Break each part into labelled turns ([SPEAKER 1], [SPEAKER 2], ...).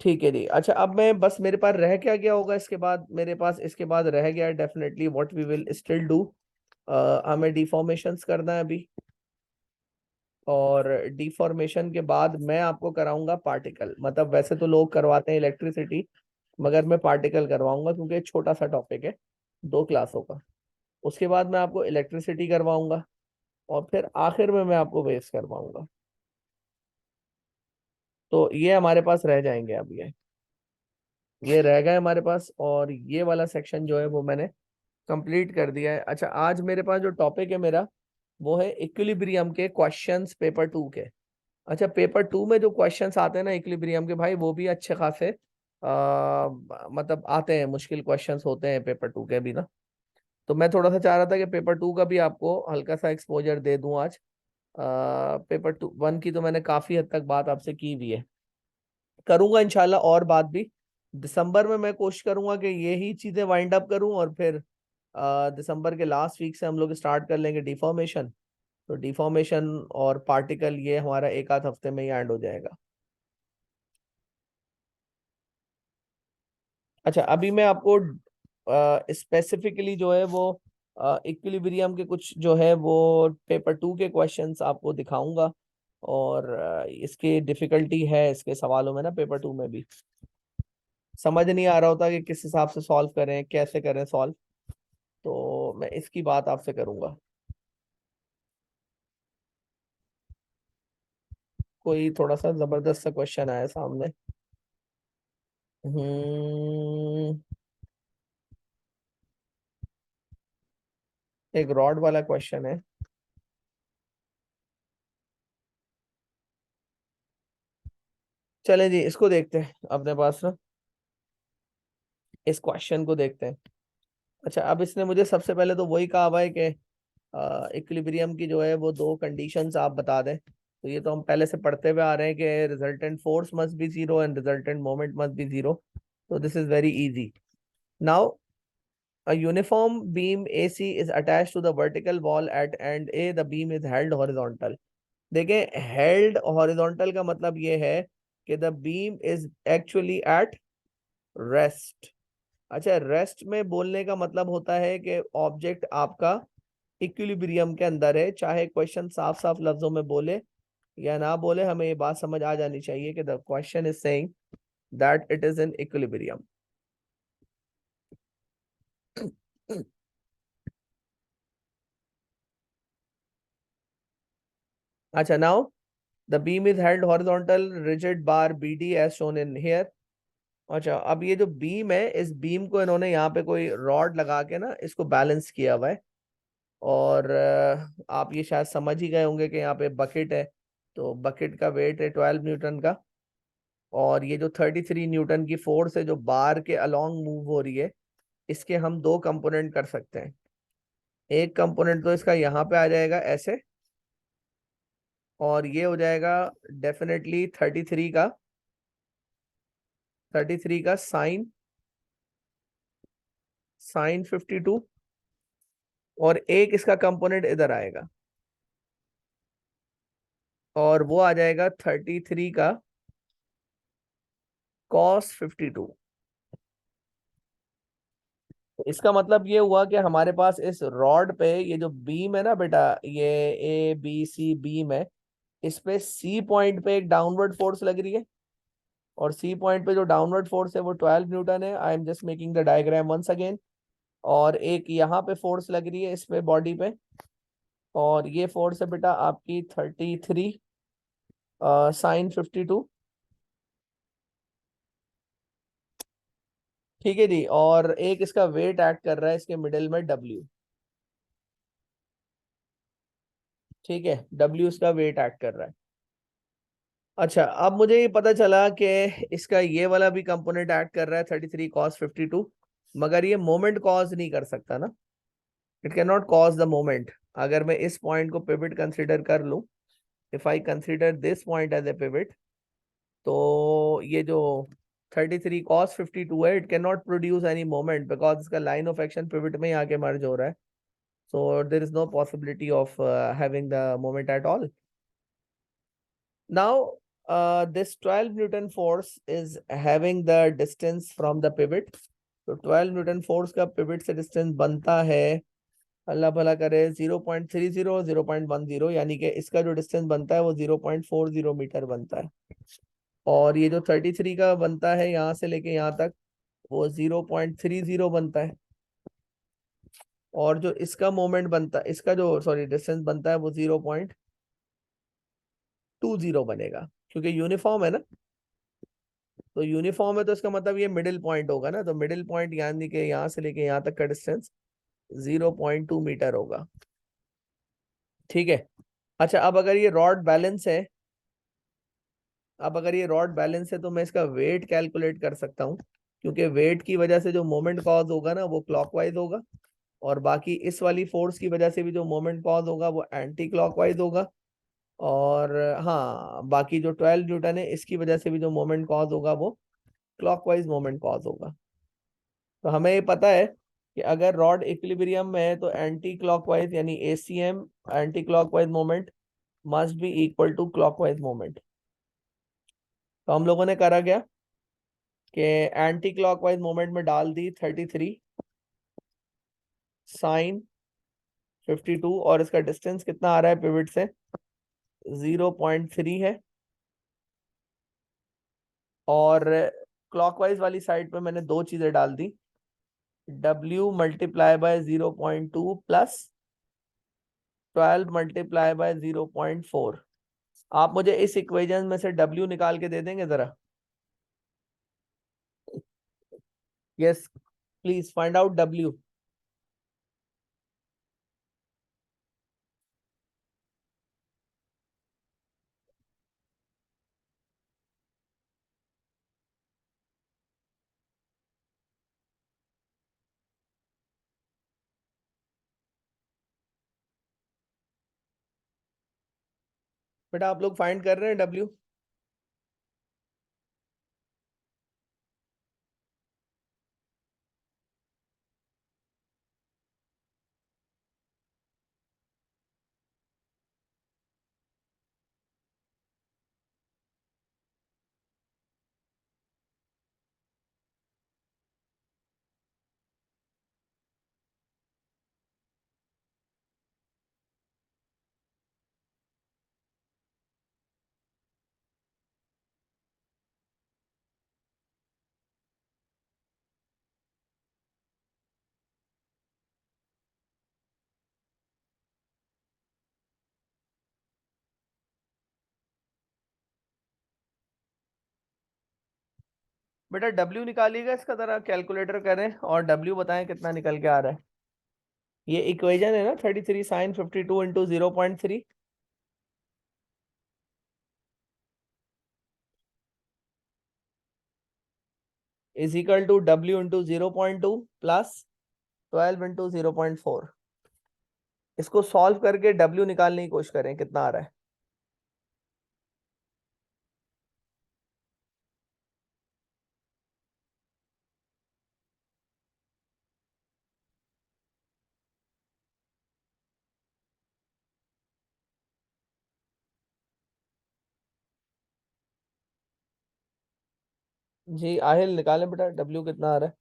[SPEAKER 1] ठीक है जी। अच्छा, अब मैं बस मेरे पास रह क्या गया होगा इसके बाद, मेरे पास इसके बाद रह गया definitely what we will still do, हमें डिफॉर्मेशंस करना है अभी। और डिफॉर्मेशन के बाद मैं आपको कराऊंगा पार्टिकल, मतलब वैसे तो लोग करवाते हैं इलेक्ट्रिसिटी, मगर मैं पार्टिकल करवाऊंगा क्योंकि एक छोटा सा टॉपिक है, 2 क्लासों का। उसके बाद मैं आपको इलेक्ट्रिसिटी करवाऊंगा, और फिर आखिर में मैं आपको वेव्स करवाऊंगा। तो ये हमारे पास रह जाएंगे अब, ये रह गए हमारे पास, और ये वाला सेक्शन जो है वो मैंने कंप्लीट कर दिया है। अच्छा, आज मेरे पास जो टॉपिक है मेरा, वो है इक्विलिब्रियम के क्वेश्चंस पेपर 2 के। अच्छा, पेपर 2 में जो क्वेश्चंस आते हैं ना इक्विलिब्रियम के, भाई वो भी अच्छे खासे मतलब आते हैं, मुश्किल क्वेश्चंस होते हैं पेपर 2 के भी ना। तो मैं थोड़ा सा चाह रहा था कि पेपर 2 का भी आपको हल्का सा एक्सपोजर दे दूं आज। पेपर 1 की तो मैंने काफी हद तक बात आपसे की भी है, करूंगा इंशाल्लाह और बात भी। दिसंबर में मैं कोशिश करूंगा कि यही चीजें वाइंड अप करूं, और फिर दिसंबर के लास्ट वीक से हम लोग स्टार्ट कर लेंगे डिफॉर्मेशन। तो डिफॉर्मेशन और पार्टिकल ये हमारा एक आध हफ्ते में ही एंड हो जाएगा। अच्छा, अभी मैं आपको स्पेसिफिकली जो है वो इक्विलिब्रियम के कुछ जो है वो पेपर 2 के क्वेश्चंस आपको दिखाऊंगा। और इसकी डिफिकल्टी है इसके सवालों में ना, पेपर 2 में भी समझ नहीं आ रहा होता कि किस हिसाब से सॉल्व करें, कैसे करें सॉल्व। तो मैं इसकी बात आपसे करूंगा। कोई थोड़ा सा जबरदस्त सा क्वेश्चन आया सामने। हम्म एक रॉड वाला क्वेश्चन है। चले जी, इसको देखते हैं अपने पास ना, इस क्वेश्चन को देखते हैं। अच्छा, अब इसने मुझे सबसे पहले तो वही कहा हुआ है कि इक्विलिब्रियम की जो है वो 2 कंडीशंस आप बता दें। तो ये तो हम पहले से पढ़ते हुए आ रहे हैं कि resultant force must be zero and resultant moment must be zero. तो this is very easy. Now a uniform beam AC is attached to the vertical wall at end A. The beam is held horizontal. देखें, held horizontal का मतलब ये है कि the beam is actually at rest। अच्छा, rest में बोलने का मतलब होता है कि ऑब्जेक्ट आपका इक्विलिब्रियम के अंदर है। चाहे क्वेश्चन साफ साफ लफ्जों में बोले या ना बोले, हमें ये बात समझ आ जानी चाहिए कि the question is saying that it is in equilibrium. अच्छा, now the beam is held horizontal rigid bar BD as shown in here. अच्छा, अब ये जो बीम है, इस बीम को इन्होंने यहाँ पे कोई रॉड लगा के ना इसको बैलेंस किया हुआ है। और आप ये शायद समझ ही गए होंगे कि यहाँ पे बकेट है। तो बकेट का वेट है 12 न्यूटन का। और ये जो 33 न्यूटन की फोर्स है जो बार के अलोंग मूव हो रही है, इसके हम 2 कंपोनेंट कर सकते हैं। एक कंपोनेंट तो इसका यहाँ पे आ जाएगा ऐसे, और ये हो जाएगा डेफिनेटली 33 का साइन साइन 52। और एक इसका कंपोनेंट इधर आएगा, और वो आ जाएगा 33 का कॉस 52। तो इसका मतलब ये हुआ कि हमारे पास इस रॉड पे ये जो बीम है ना बेटा, ये ABC बीम है, इस पे C पॉइंट पे एक डाउनवर्ड फोर्स लग रही है। और C पॉइंट पे जो डाउनवर्ड फोर्स है वो 12 न्यूटन है। I am just making the diagram once again. और एक यहाँ पे फोर्स लग रही है इस पे बॉडी पे, और ये फोर्स है बेटा आपकी 33 साइन 52। ठीक है जी, और एक इसका वेट एक्ट कर रहा है इसके मिडिल में W। ठीक है, W इसका वेट एक्ट कर रहा है। अच्छा, अब मुझे ये पता चला कि इसका ये वाला भी कंपोनेंट ऐड कर रहा है 33 cos 52, मगर ये मोमेंट कॉज नहीं कर सकता ना। It can not cause the moment. अगर मैं इस पॉइंट को पिवट कंसीडर कर लूं, if I consider this point as a pivot, तो ये जो 33 cos 52 है, it can not produce any moment because इसका लाइन ऑफ एक्शन पिवट में ही आके मर्ज हो रहा है। So there is no possibility of having the moment at all. Now this 12 Newton force is having the distance from the pivot. तो 12 Newton force का pivot से डिस्टेंस बनता है, अल्लाह भला करे, 0.30 0.10, यानी कि इसका जो डिस्टेंस बनता है वो 0.40 मीटर बनता है। और ये जो 33 का बनता है यहाँ से लेके यहाँ तक, वो 0.30 बनता है। और जो इसका मोमेंट बनता है, इसका जो सॉरी डिस्टेंस बनता है वो 0.20 बनेगा, क्योंकि यूनिफॉर्म है ना। तो यूनिफॉर्म है तो इसका मतलब ये मिडिल पॉइंट होगा ना, तो मिडिल पॉइंट यानी कि यहाँ से लेके यहाँ तक का डिस्टेंस 0.2 मीटर होगा। ठीक है। अच्छा, अब अगर ये रॉड बैलेंस है, अब अगर ये रॉड बैलेंस है तो मैं इसका वेट कैलकुलेट कर सकता हूँ, क्योंकि वेट की वजह से जो मोमेंट कॉज होगा ना वो क्लॉकवाइज होगा, और बाकी इस वाली फोर्स की वजह से भी जो मोमेंट कॉज होगा वो एंटी क्लॉकवाइज होगा। और हाँ, बाकी जो 12 न्यूटन है इसकी वजह से भी जो मोमेंट कॉज होगा वो क्लॉकवाइज मोमेंट कॉज होगा। तो हमें ये पता है कि अगर रॉड इक्विलिब्रियम में है तो एंटी क्लॉकवाइज यानी ACM, anti clockwise moment must be equal to clockwise moment. तो हम लोगों ने करा क्या कि एंटी क्लॉकवाइज मोमेंट में डाल दी 33 साइन 52, और इसका डिस्टेंस कितना आ रहा है पिवट से, 0.3 है। और क्लॉकवाइज वाली साइड पे मैंने दो चीजें डाल दी, W multiply by 0.2 plus 12 multiply by 0.4। आप मुझे इस इक्वेशन में से W निकाल के दे देंगे जरा? Yes, please find out W। बेटा आप लोग फाइंड कर रहे हैं W? बेटा W निकालिएगा इसका, जरा कैलकुलेटर करें और W बताएं कितना निकल के आ रहा है। ये इक्वेशन है ना 33 sine 52 into 0.3, is equal to W into 0.2 plus 12 into 0.4। इसको सॉल्व करके W निकालने की कोशिश करें कितना आ रहा है। जी आहिल निकालें बेटा, W कितना आ रहा है।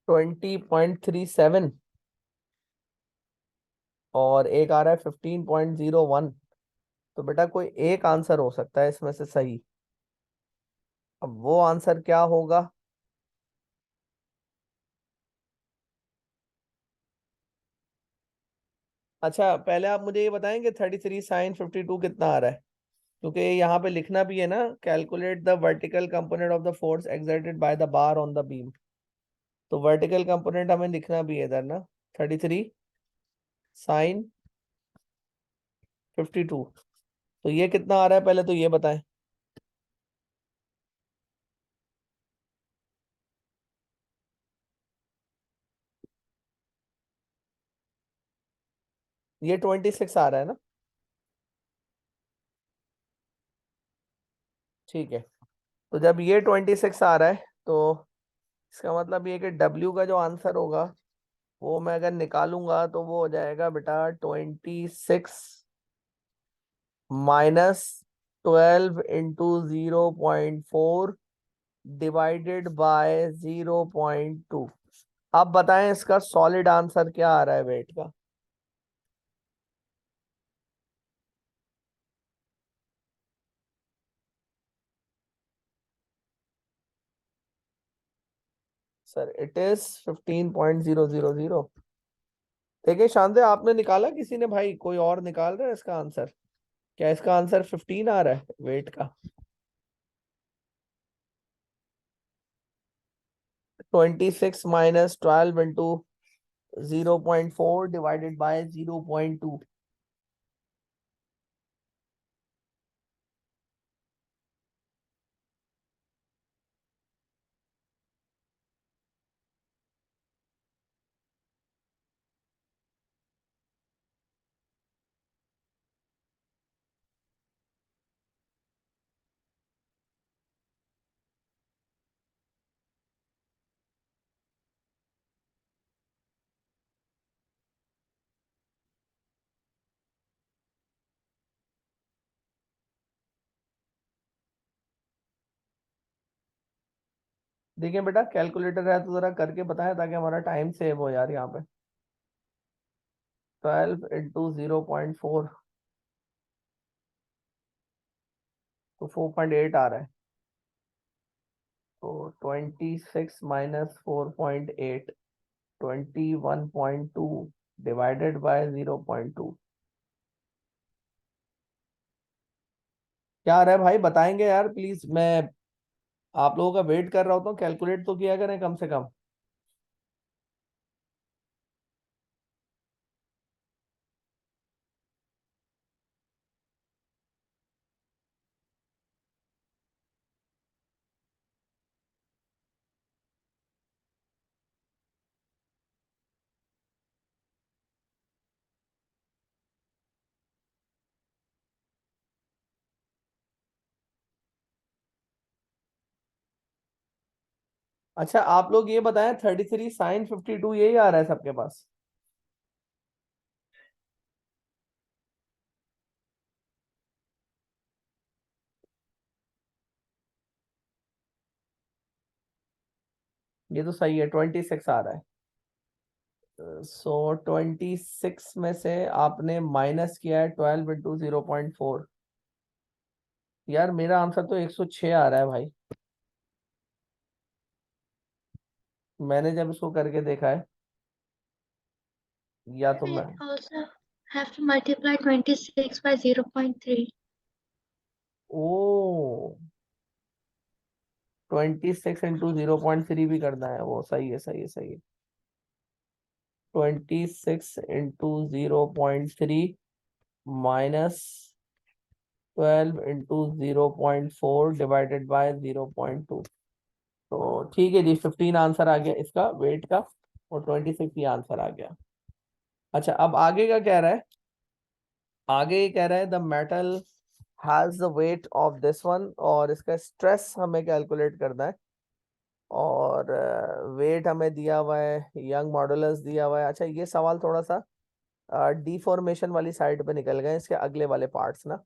[SPEAKER 1] ट्वेंटी पॉइंट थ्री सेवन, और एक आ रहा है 15.01। तो बेटा कोई एक आंसर हो सकता है इसमें से सही। अब वो आंसर क्या होगा? अच्छा पहले आप मुझे ये बताएंगे 33 sin 52 कितना आ रहा है, क्योंकि यहाँ पे लिखना भी है ना, calculate the vertical component of the force exerted by the bar on the beam. तो वर्टिकल कंपोनेंट हमें लिखना भी है इधर ना, 33 sin 52। तो ये कितना आ रहा है पहले तो ये बताएं। ये 26 आ रहा है ना, ठीक है। तो जब ये 26 आ रहा है तो इसका मतलब ये कि W का जो आंसर होगा वो मैं अगर निकालूंगा तो वो हो जाएगा बेटा 26 माइनस 12 × 0.4 डिवाइडेड बाय 0.2। अब बताएं इसका सॉलिड आंसर क्या आ रहा है वेट का। Sir it is 15.000। देखिए शांति, आपने निकाला किसी ने भाई, कोई और निकाल रहा है इसका आंसर? क्या इसका आंसर 15 आ रहा है वेट का? 26 - 12 × 0.4 डिवाइडेड बाय 0.2। देखिए बेटा कैलकुलेटर है तो जरा करके बताएं ताकि हमारा टाइम सेव हो यार यहाँ पे। 12 × 0.4 तो 4.8 आ रहा है। तो 26 - 4.8 21.2 डिवाइडेड बाय 0.2 क्या आ रहा है भाई, बताएंगे यार प्लीज। मैं आप लोगों का वेट कर रहा होता हूँ, कैलकुलेट तो किया करें कम से कम। अच्छा आप लोग ये बताएं 33 sin 52 यही आ रहा है सबके पास? ये तो सही है, 26 आ रहा है। सो 26 में से आपने माइनस किया है 12 × 0.4। यार मेरा आंसर तो 106 आ रहा है भाई, मैंने जब इसको करके देखा है। या तो मैं
[SPEAKER 2] We also have to multiply 26 by 0.3.
[SPEAKER 1] ओ 26 × 0.3 भी करना है वो, सही है सही है सही है। 26 × 0.3 माइनस 12 × 0.4 डिवाइडेड बाय 0.2। तो ठीक है जी, 15 आंसर आ गया इसका वेट का, और 26 ही आंसर आ गया। अच्छा अब आगे का कह रहा है, आगे ये कह रहा है the metal has the weight of this one, और इसका स्ट्रेस हमें कैलकुलेट करना है। और वेट हमें दिया हुआ है, यंग मॉडुलस दिया हुआ है। अच्छा ये सवाल थोड़ा सा डिफॉर्मेशन वाली साइड पे निकल गए इसके अगले वाले पार्ट्स ना।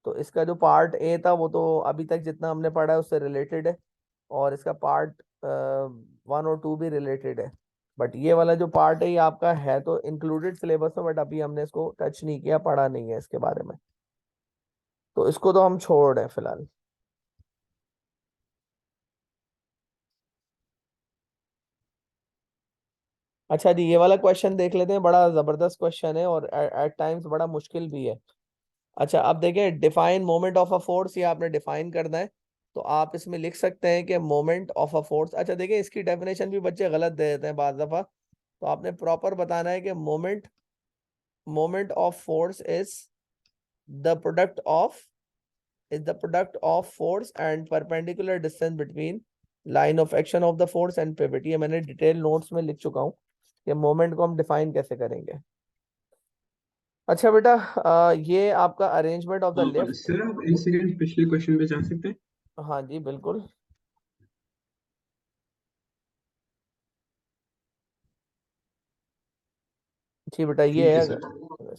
[SPEAKER 1] तो इसका जो पार्ट ए था वो तो अभी तक जितना हमने पढ़ा है उससे रिलेटेड है, और इसका पार्ट 1 और 2 भी रिलेटेड है। बट ये वाला जो पार्ट है ये आपका है तो इंक्लूडेड सिलेबस में, बट अभी हमने इसको टच नहीं किया, पढ़ा नहीं है इसके बारे में, तो इसको तो हम छोड़ रहे हैं फिलहाल। अच्छा जी, ये वाला क्वेश्चन देख लेते हैं, बड़ा जबरदस्त क्वेश्चन है और एट टाइम्स बड़ा मुश्किल भी है। अच्छा, अब देखें, define moment of a force, ये आपने डिफाइन करना है। तो आप इसमें लिख सकते हैं कि मोमेंट ऑफ अ फोर्स। अच्छा देखिए, इसकी डेफिनेशन भी बच्चे गलत दे देते हैं बार दफा, तो आपने प्रॉपर बताना है कि moment moment of force the product of is the product of force and perpendicular distance between line of action of the force and pivot। ये मैंने डिटेल नोट्स में लिख चुका हूँ कि मोमेंट को हम डिफाइन कैसे करेंगे। अच्छा बेटा, ये आपका arrangement of the lift.
[SPEAKER 3] Sir आप एक सेकंड पिछले क्वेश्चन पे जा सकते हैं?
[SPEAKER 1] हाँ जी बिल्कुल। जी बेटा, ये
[SPEAKER 3] ठीक है
[SPEAKER 1] है
[SPEAKER 3] सर।
[SPEAKER 1] अगर।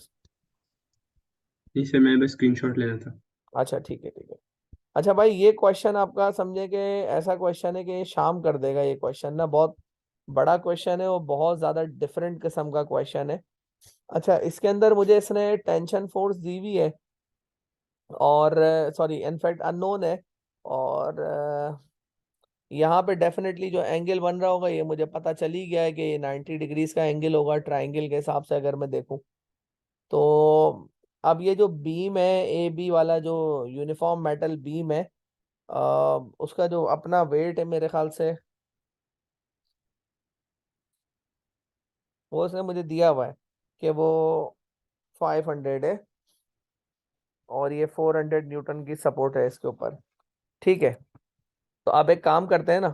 [SPEAKER 3] नहीं सर, मैं बस स्क्रीनशॉट लेना था।
[SPEAKER 1] अच्छा ठीक है, ठीक है। अच्छा भाई, ये क्वेश्चन आपका समझे कि ऐसा क्वेश्चन है कि ये शाम कर देगा। ये क्वेश्चन ना बहुत बड़ा क्वेश्चन है और बहुत ज्यादा डिफरेंट किस्म का क्वेश्चन है। अच्छा, इसके अंदर मुझे इसने टेंशन फोर्स दी हुई है और सॉरी इनफैक्ट अननोन है। और यहाँ पे डेफिनेटली जो एंगल बन रहा होगा ये मुझे पता चल ही गया है कि ये 90 डिग्रीज का एंगल होगा ट्राइंगल के हिसाब से अगर मैं देखूं तो। अब ये जो बीम है, ए बी वाला जो यूनिफॉर्म मेटल बीम है, उसका जो अपना वेट है मेरे ख्याल से वो उसने मुझे दिया हुआ है कि वो 500 है और ये 400 न्यूटन की सपोर्ट है इसके ऊपर। ठीक है, तो अब एक काम करते हैं ना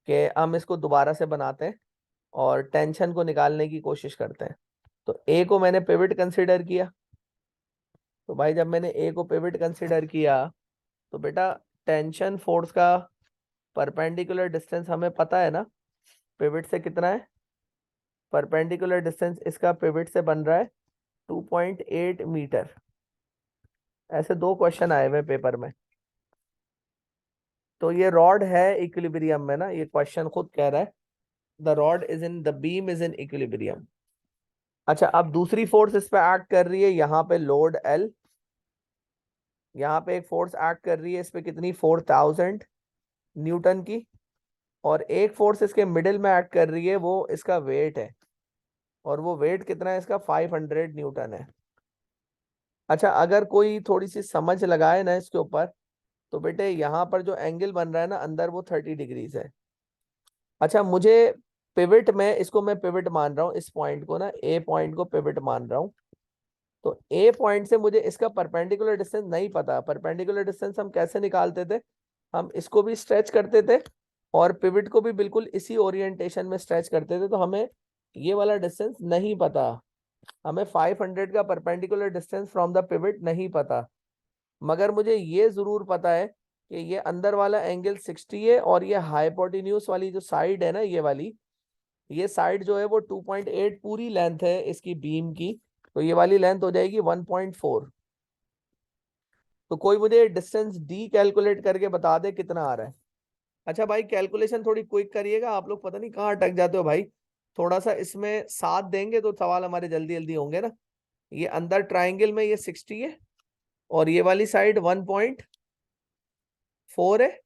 [SPEAKER 1] कि हम इसको दोबारा से बनाते हैं और टेंशन को निकालने की कोशिश करते हैं। तो ए को मैंने पिवट कंसिडर किया। तो भाई जब मैंने ए को पिवट कंसिडर किया तो बेटा टेंशन फोर्स का परपेंडिकुलर डिस्टेंस हमें पता है ना, पिवट से कितना है। परपेंडिकुलर डिस्टेंस इसका पिवट से बन रहा है 2.8 मीटर। ऐसे दो क्वेश्चन आए हुए पेपर में। तो ये रॉड है इक्विलिब्रियम में ना, ये क्वेश्चन खुद कह रहा है the rod is in the beam is in equilibrium. अच्छा, अब दूसरी फोर्स इस पे एक्ट कर रही है, यहाँ पे लोड एल। यहाँ पे एक फोर्स एक्ट कर रही है इस पे कितनी, 4000 न्यूटन की। और एक फोर्स इसके मिडिल में एक्ट कर रही है, वो इसका वेट है। और वो वेट कितना है इसका, 500 न्यूटन है। अच्छा, अगर कोई थोड़ी सी समझ लगाए ना इसके ऊपर तो बेटे यहाँ पर जो एंगल बन रहा है ना अंदर, वो 30 डिग्रीज है। अच्छा, मुझे पिवट में इसको मैं पिवट मान रहा हूँ, इस पॉइंट को ना, ए पॉइंट को पिवट मान रहा हूँ। तो ए पॉइंट से मुझे इसका परपेंडिकुलर डिस्टेंस नहीं पता। परपेंडिकुलर डिस्टेंस हम कैसे निकालते थे, हम इसको भी स्ट्रेच करते थे और पिवट को भी बिल्कुल इसी ओरिएंटेशन में स्ट्रेच करते थे। तो हमें ये वाला डिस्टेंस नहीं पता। हमें 500 का perpendicular distance from the pivot नहीं पता। मगर मुझे ये जरूर पता है कि ये अंदर वाला एंगल 60 है और ये हाइपोटेन्यूज वाली जो साइड है ना, ये वाली, ये साइड जो है वो 2.8 पूरी लेंथ है इसकी बीम की। तो ये वाली लेंथ हो जाएगी 1.4। तो कोई मुझे डिस्टेंस डी कैलकुलेट करके बता दे कितना आ रहा है। अच्छा भाई, कैलकुलेशन थोड़ी क्विक करिएगा, आप लोग पता नहीं कहाँ अटक जाते हो भाई। थोड़ा सा इसमें साथ देंगे तो सवाल हमारे जल्दी जल्दी होंगे ना। ये अंदर ट्राइंगल में ये 60 है और ये वाली साइड 1.4 है।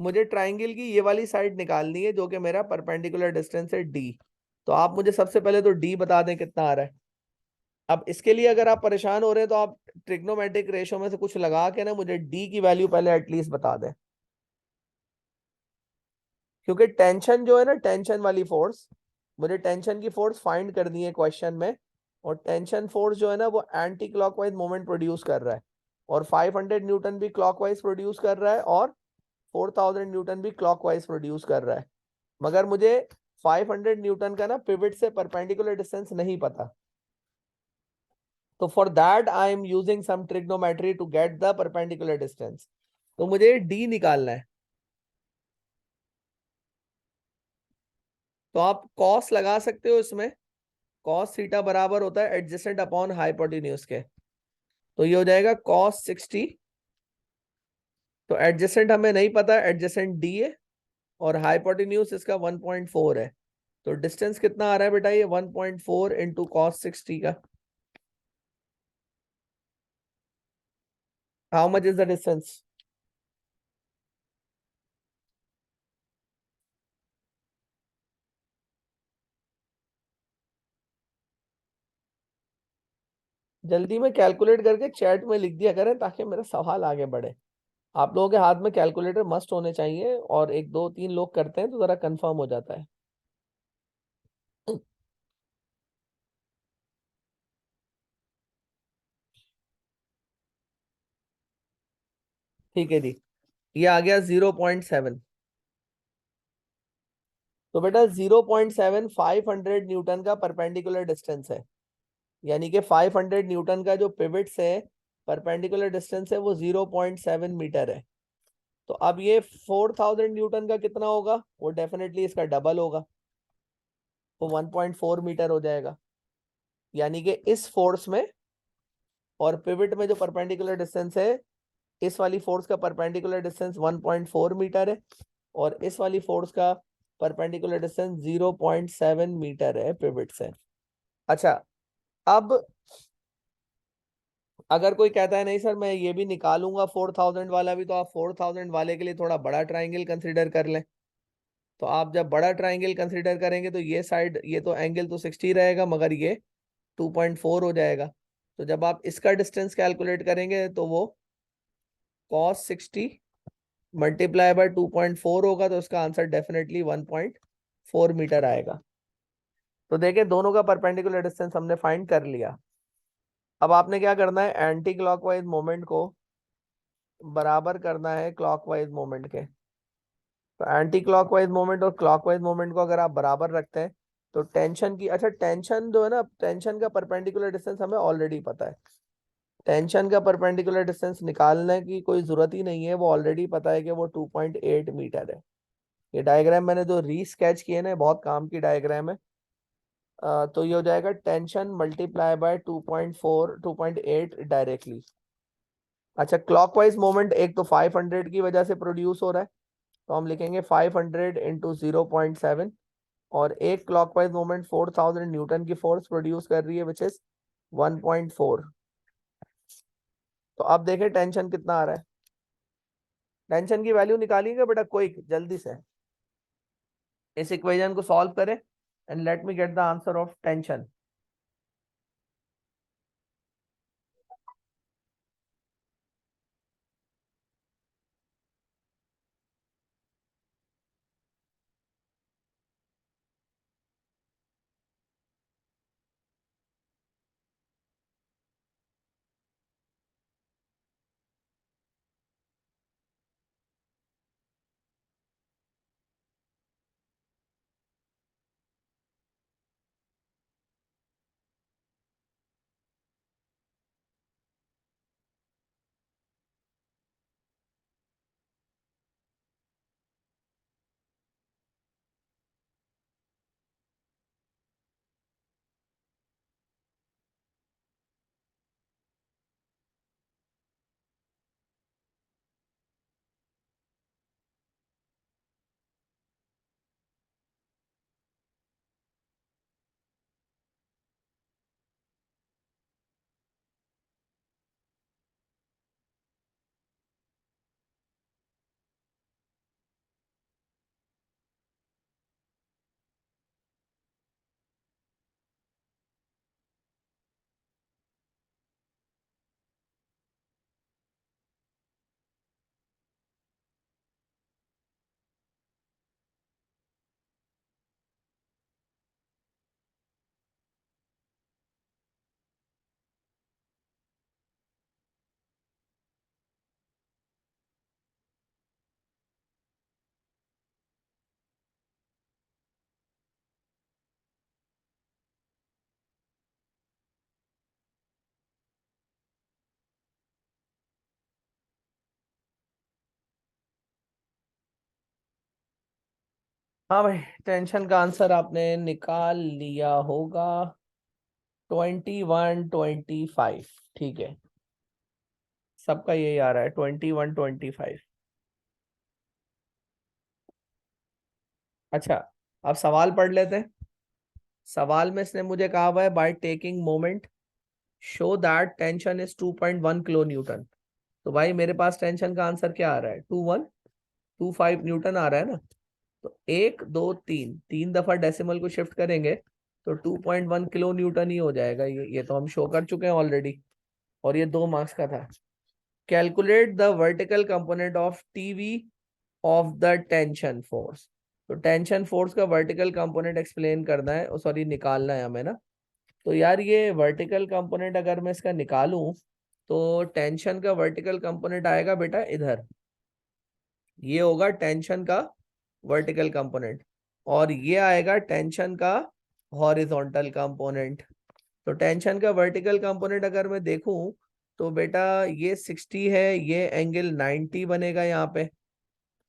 [SPEAKER 1] मुझे ट्राइंगल की ये वाली साइड निकालनी है जो कि मेरा परपेंडिकुलर डिस्टेंस है डी। तो आप मुझे सबसे पहले तो डी बता दें कितना आ रहा है। अब इसके लिए अगर आप परेशान हो रहे हैं तो आप ट्रिग्नोमेट्रिक रेशो में से कुछ लगा के ना मुझे डी की वैल्यू पहले एटलीस्ट बता दें। क्योंकि टेंशन जो है ना, टेंशन वाली फोर्स, मुझे टेंशन की फोर्स फाइंड करनी है क्वेश्चन में। और टेंशन फोर्स जो है ना वो एंटी क्लॉकवाइज मोमेंट प्रोड्यूस कर रहा है। और 500 न्यूटन भी क्लॉकवाइज प्रोड्यूस कर रहा है और 4000 न्यूटन भी क्लॉकवाइज प्रोड्यूस कर रहा है। मगर मुझे 500 न्यूटन का ना पिवट से परपेंडिकुलर डिस्टेंस नहीं पता। तो for that I am using some trigonometry to get the perpendicular distance. तो मुझे डी निकालना है। तो आप कॉस लगा सकते हो इसमें। कॉस थीटा बराबर होता है एडजेसेंट अपॉन हाइपोटेन्यूज के। तो ये हो जाएगा कॉस 60। तो एडजेसेंट हमें नहीं पता, एडजेसेंट डी है और हाइपोटेन्यूज इसका 1.4 है। तो डिस्टेंस कितना आ रहा है बेटा, ये 1.4 इंटू कॉस 60 का। How much is the distance? जल्दी में कैलकुलेट करके चैट में लिख दिया करें ताकि मेरा सवाल आगे बढ़े। आप लोगों के हाथ में कैलकुलेटर मस्ट होने चाहिए, और एक दो तीन लोग करते हैं तो जरा कंफर्म हो जाता है। ठीक है जी, ये आ गया 0.7। तो बेटा 0.7 500 न्यूटन का परपेंडिकुलर डिस्टेंस है, यानी कि 500 न्यूटन का जो पिवट से परपेंडिकुलर डिस्टेंस है वो 0.7 मीटर है। तो अब ये 4000 न्यूटन का कितना होगा, वो डेफिनेटली इसका डबल होगा, वो 1.4 मीटर हो जाएगा। यानी कि इस फोर्स में और पिवट में जो परपेंडिकुलर डिस्टेंस है, इस वाली फोर्स का परपेंडिकुलर डिस्टेंस 1.4 मीटर है, और इस वाली फोर्स का परपेंडिकुलर डिस्टेंस 0.7 मीटर है पिवट से। अच्छा, अब अगर कोई कहता है नहीं सर मैं ये भी निकालूंगा 4000 वाला भी, तो आप 4000 वाले के लिए थोड़ा बड़ा ट्राइंगल कंसिडर कर लें। तो आप जब बड़ा ट्राइंगल कंसिडर करेंगे तो ये साइड, ये तो एंगल तो 60 रहेगा, मगर ये 2.4 हो जाएगा। तो जब आप इसका डिस्टेंस कैलकुलेट करेंगे तो वो cos 60 मल्टीप्लाई बाय 2.4 होगा, तो इसका आंसर डेफिनेटली 1.4 मीटर आएगा। तो देखिए दोनों का परपेंडिकुलर डिस्टेंस हमने फाइंड कर लिया। अब आपने क्या करना है, एंटी क्लॉकवाइज मोमेंट को बराबर करना है क्लॉकवाइज मोमेंट के। तो एंटी क्लॉकवाइज मोमेंट और क्लॉकवाइज मोमेंट को अगर आप बराबर रखते हैं तो टेंशन की, अच्छा टेंशन जो है ना, टेंशन का परपेंडिकुलर डिस्टेंस हमें ऑलरेडी पता है। टेंशन का परपेंडिकुलर डिस्टेंस निकालने की कोई जरूरत ही नहीं है, वो ऑलरेडी पता है कि वो 2.8 मीटर है। ये डायग्राम मैंने जो रीस्केच किए ना, बहुत काम की डायग्राम है। तो ये हो जाएगा टेंशन मल्टीप्लाई बाय 2.4 2.8 डायरेक्टली। अच्छा, क्लॉकवाइज मोमेंट एक तो 500 की वजह से प्रोड्यूस हो रहा है, तो हम लिखेंगे 500 इंटू 0.7, और एक क्लॉकवाइज मोमेंट 4000 न्यूटन की फोर्स प्रोड्यूस कर रही है विच इज 1.4। तो अब देखें टेंशन कितना आ रहा है। टेंशन की वैल्यू निकालिएगा बेटा, क्विक जल्दी से इस इक्वेशन को सॉल्व करें and let me get the answer of tension. हाँ भाई, टेंशन का आंसर आपने निकाल लिया होगा 2125। ठीक है, सबका यही आ रहा है 2125। अच्छा, अब सवाल पढ़ लेते हैं। सवाल में इसने मुझे कहा हुआ है by taking moment show that tension is 2.1 kilo Newton. तो भाई मेरे पास टेंशन का आंसर क्या आ रहा है, 2125 न्यूटन आ रहा है ना। तो एक दो तीन, तीन दफा डेसिमल को शिफ्ट करेंगे तो 2.1 किलो न्यूटन ही हो जाएगा। ये तो हम शो कर चुके हैं ऑलरेडी, और ये 2 मार्क्स का था। Calculate the vertical component of TV off the tension force. तो टेंशन फोर्स का वर्टिकल कंपोनेंट एक्सप्लेन करना है, सॉरी निकालना है हमें ना। तो यार ये वर्टिकल कंपोनेंट अगर मैं इसका निकालूं, तो टेंशन का वर्टिकल कंपोनेंट आएगा बेटा इधर, ये होगा टेंशन का वर्टिकल कंपोनेंट, और ये आएगा टेंशन का हॉरिजॉन्टल कंपोनेंट। तो टेंशन का वर्टिकल कंपोनेंट अगर मैं देखूं, तो बेटा ये 60 है, ये एंगल 90 बनेगा यहाँ पे,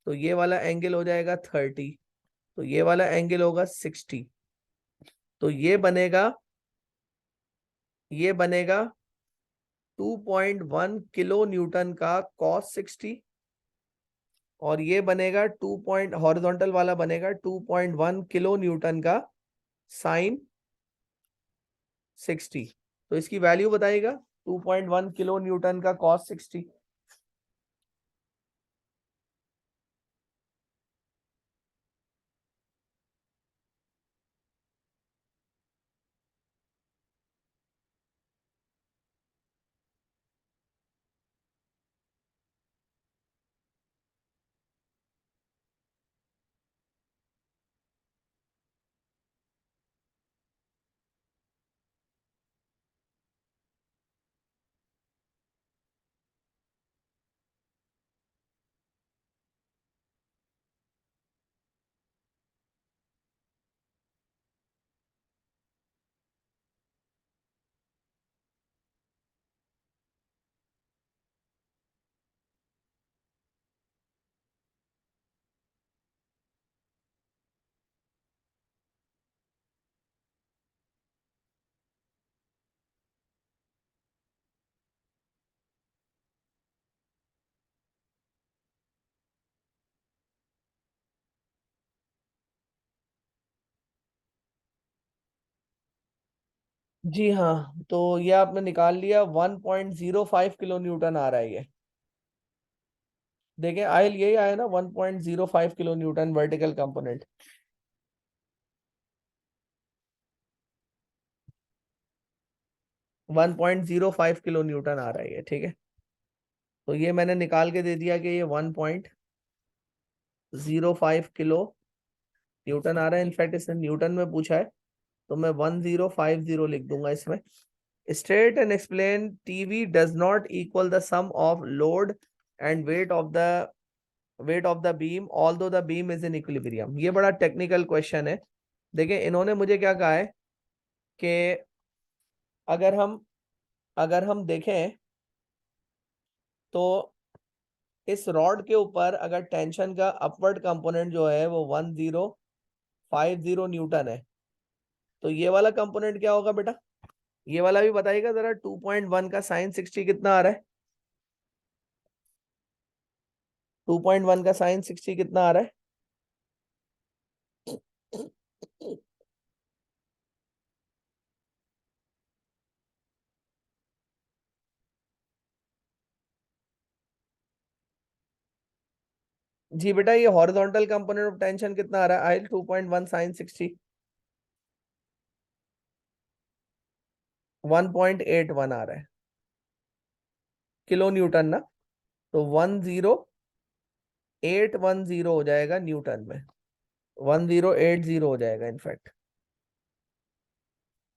[SPEAKER 1] तो ये वाला एंगल हो जाएगा 30, तो ये वाला एंगल होगा 60, तो ये बनेगा 2.1 किलो न्यूटन का कॉस 60, और ये बनेगा 2 पॉइंट हॉरिजॉन्टल वाला बनेगा 2.1 किलो न्यूटन का साइन 60। तो इसकी वैल्यू बताइएगा, 2.1 किलो न्यूटन का कॉस 60। जी हाँ, तो ये आपने निकाल लिया, 1.05 किलो न्यूटन आ रहा है ये। देखें आयल यही आया ना, 1.05 kilo newton vertical component. One point zero five kilo newton आ रहा है ये, ठीक है। तो ये मैंने निकाल के दे दिया कि ये 1.05 किलो न्यूटन आ रहा है। इनफैक्ट इसने न्यूटन में पूछा है, तो मैं 1050 लिख दूंगा इसमें। State and explain TV does not equal the sum of load and weight of the beam although the beam is in equilibrium. ये बड़ा टेक्निकल क्वेश्चन है। देखिए इन्होंने मुझे क्या कहा है कि अगर हम देखें, तो इस रॉड के ऊपर अगर टेंशन का अपवर्ड कंपोनेंट जो है वो 1050 न्यूटन है, तो ये वाला कंपोनेंट क्या होगा बेटा, ये वाला भी बताइएगा जरा। 2.1 का साइन 60 कितना आ रहा है? 2.1 का साइन 60 कितना आ रहा है? जी बेटा, ये हॉरिजॉन्टल कंपोनेंट ऑफ टेंशन कितना आ रहा है? आई 2.1 साइन 60 1.81 आ रहा है किलो न्यूटन ना। तो 10810 हो जाएगा न्यूटन में, 1080 हो जाएगा इनफैक्ट,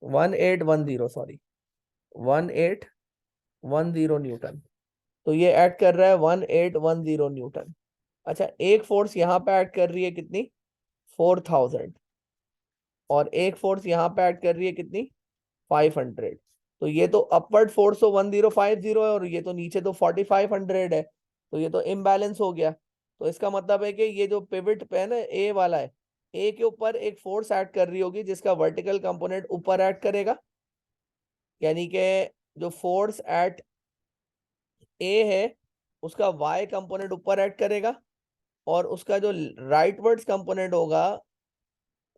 [SPEAKER 1] 1810 सॉरी, 1810 न्यूटन। तो ये ऐड कर रहा है 1810 न्यूटन। अच्छा, एक फोर्स यहाँ पे ऐड कर रही है कितनी? 4000, और एक फोर्स यहाँ पे ऐड कर रही है कितनी? 500। तो ये तो अपवर्ड फोर्स तो 1050 है, और ये तो नीचे तो 4500 है, तो ये तो इम्बैलेंस हो गया। तो इसका मतलब है कि ये जो पिवट पे है ना, ए वाला है, ए के ऊपर एक फोर्स ऐड कर रही होगी जिसका वर्टिकल कंपोनेंट ऊपर ऐड करेगा, यानी कि जो फोर्स एट ए है उसका वाई कंपोनेंट ऊपर ऐड करेगा, और उसका जो राइटवर्ड्स कंपोनेंट होगा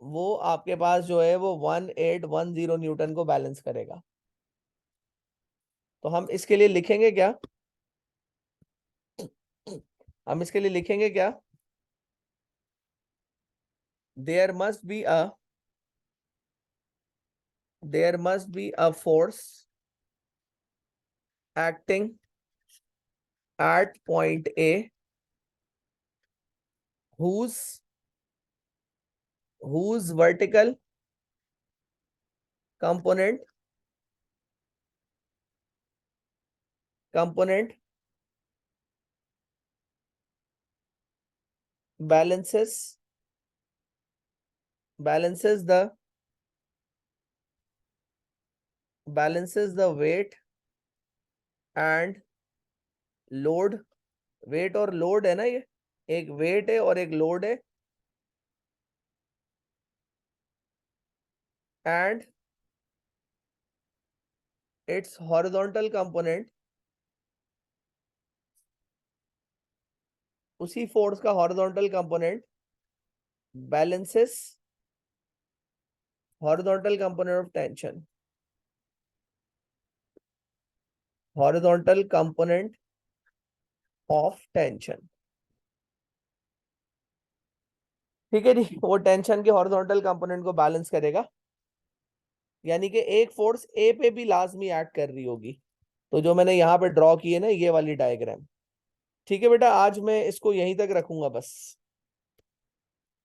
[SPEAKER 1] वो आपके पास जो है वो 1810 न्यूटन को बैलेंस करेगा। तो हम इसके लिए लिखेंगे क्या? हम इसके लिए लिखेंगे क्या? There must be a there must be a force acting at point A whose vertical component balances the weight and load. Weight और लोड है ना, ये एक वेट है और एक लोड है, एंड इट्स हॉरिजॉन्टल कंपोनेंट, उसी फोर्स का horizontal component balances horizontal component of tension, horizontal component of tension. ठीक है जी, वो टेंशन के हॉरिजॉन्टल कंपोनेंट को बैलेंस करेगा, यानी कि एक फोर्स ए पे भी लाजमी एक्ट कर रही होगी। तो जो मैंने यहाँ पे ड्रॉ की है ना, ये वाली डायग्राम। ठीक है बेटा, आज मैं इसको यहीं तक रखूंगा बस।